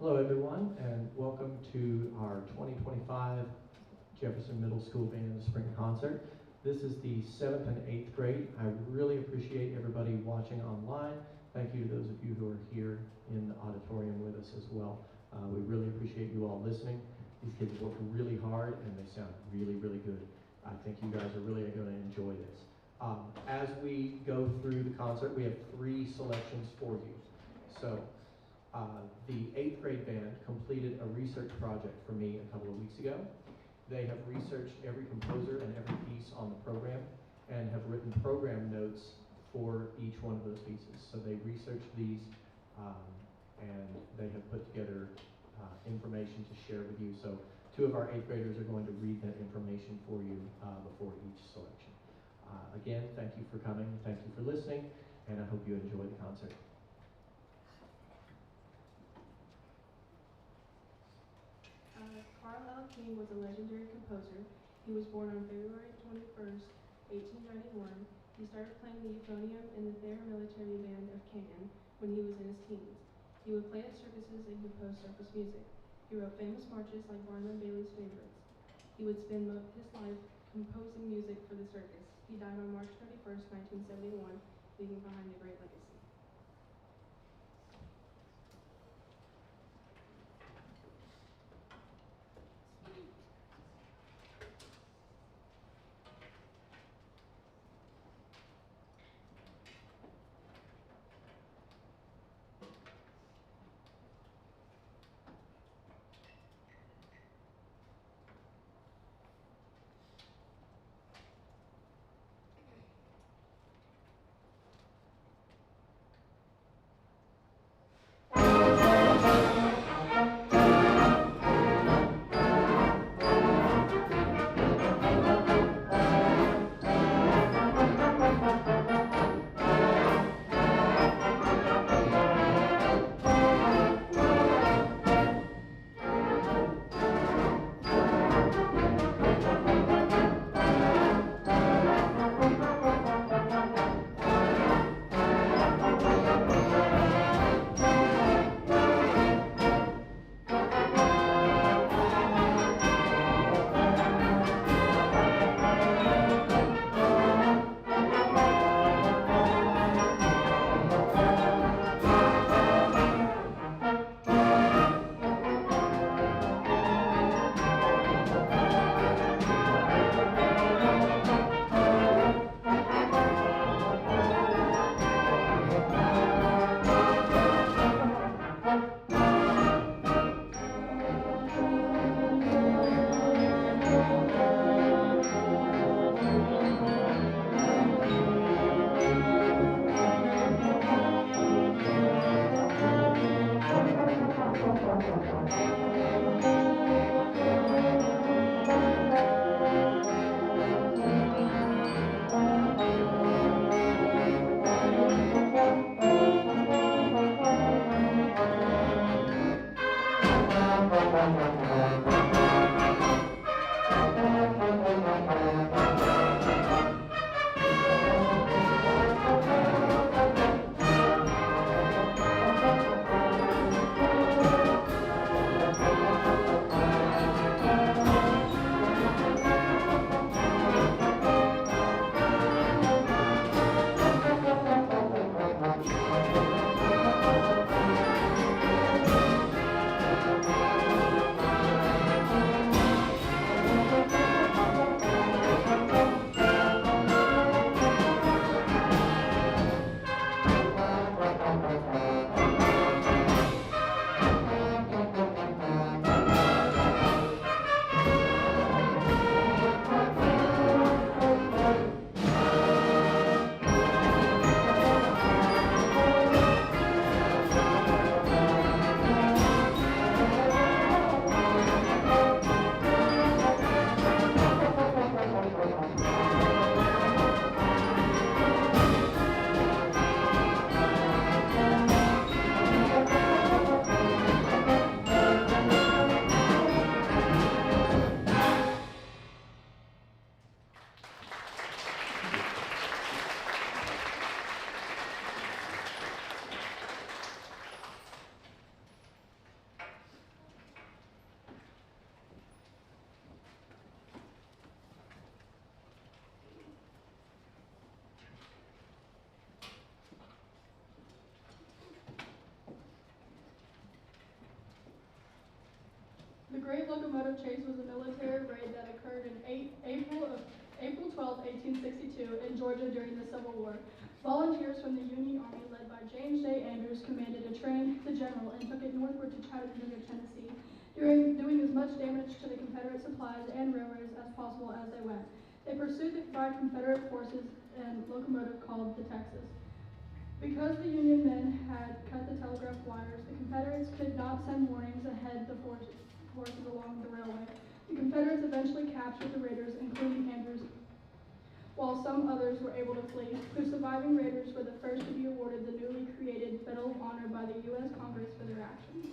Hello everyone, and welcome to our 2025 Jefferson Middle School Band in the Spring Concert. This is the 7th and 8th grade. I really appreciate everybody watching online. Thank you to those of you who are here in the auditorium with us as well. We really appreciate you all listening. These kids work really hard and they sound really, really good. I think you guys are really going to enjoy this. As we go through the concert, we have 3 selections for you. So, the 8th grade band completed a research project for me a couple of weeks ago. They have researched every composer and every piece on the program and have written program notes for each one of those pieces. So they researched these and they have put together information to share with you. So 2 of our 8th graders are going to read that information for you before each selection. Again, thank you for coming, thank you for listening, and I hope you enjoy the concert. Carl L. King was a legendary composer. He was born on February 21st, 1891. He started playing the euphonium in the Thayer Military Band of Canton when he was in his teens. He would play at circuses and compose circus music. He wrote famous marches like Barnum Bailey's Favorites. He would spend his life composing music for the circus. He died on March 31st, 1971, leaving behind a great legacy. Great Locomotive Chase was a military raid that occurred in April 12, 1862 in Georgia during the Civil War. Volunteers from the Union Army led by James J. Andrews commanded a train, the General, and took it northward to Chattanooga, Tennessee, doing as much damage to the Confederate supplies and railroads as possible as they went. They pursued by Confederate forces and locomotive called the Texas. Because the Union men had cut the telegraph wires, the Confederates could not send warnings ahead the forces along the railway. The Confederates eventually captured the raiders, including Andrews, while some others were able to flee. The surviving raiders were the first to be awarded the newly created Medal of Honor by the U.S. Congress for their actions.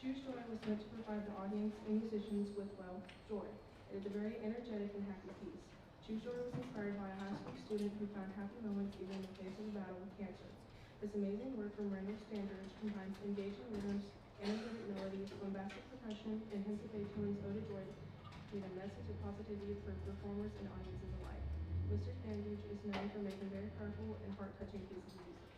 Choose Joy was meant to provide the audience and musicians with, well, joy. It is a very energetic and happy piece. Choose Joy was inspired by a high school student who found happy moments even in the face of a battle with cancer. This amazing work from Randall Standard combines engaging rhythms, energetic melodies, bombastic percussion, and hints of Beethoven's Ode to Joy to create a message of positivity for performers and audiences alike. Mr. Standage is known for making very powerful and heart-touching pieces of music.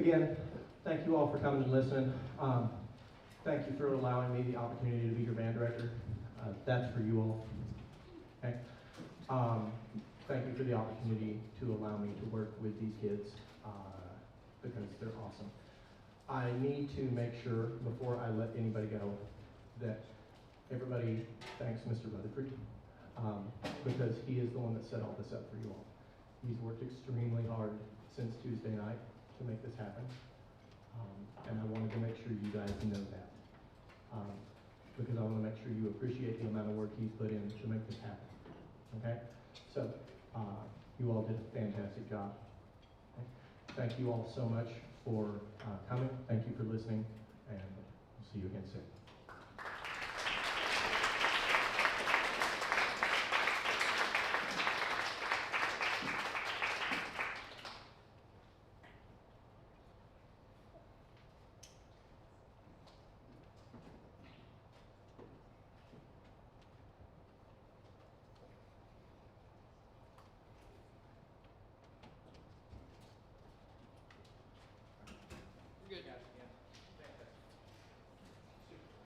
Again, thank you all for coming and listening. Thank you for allowing me the opportunity to be your band director. That's for you all. Okay. Thank you for the opportunity to allow me to work with these kids because they're awesome. I need to make sure before I let anybody go that everybody thanks Mr. Rutherford because he is the one that set all this up for you all. He's worked extremely hard since Tuesday night to make this happen, and I wanted to make sure you guys know that because I want to make sure you appreciate the amount of work he's put in to make this happen. Okay, so you all did a fantastic job. Okay? Thank you all so much for coming. Thank you for listening, and we'll see you again soon.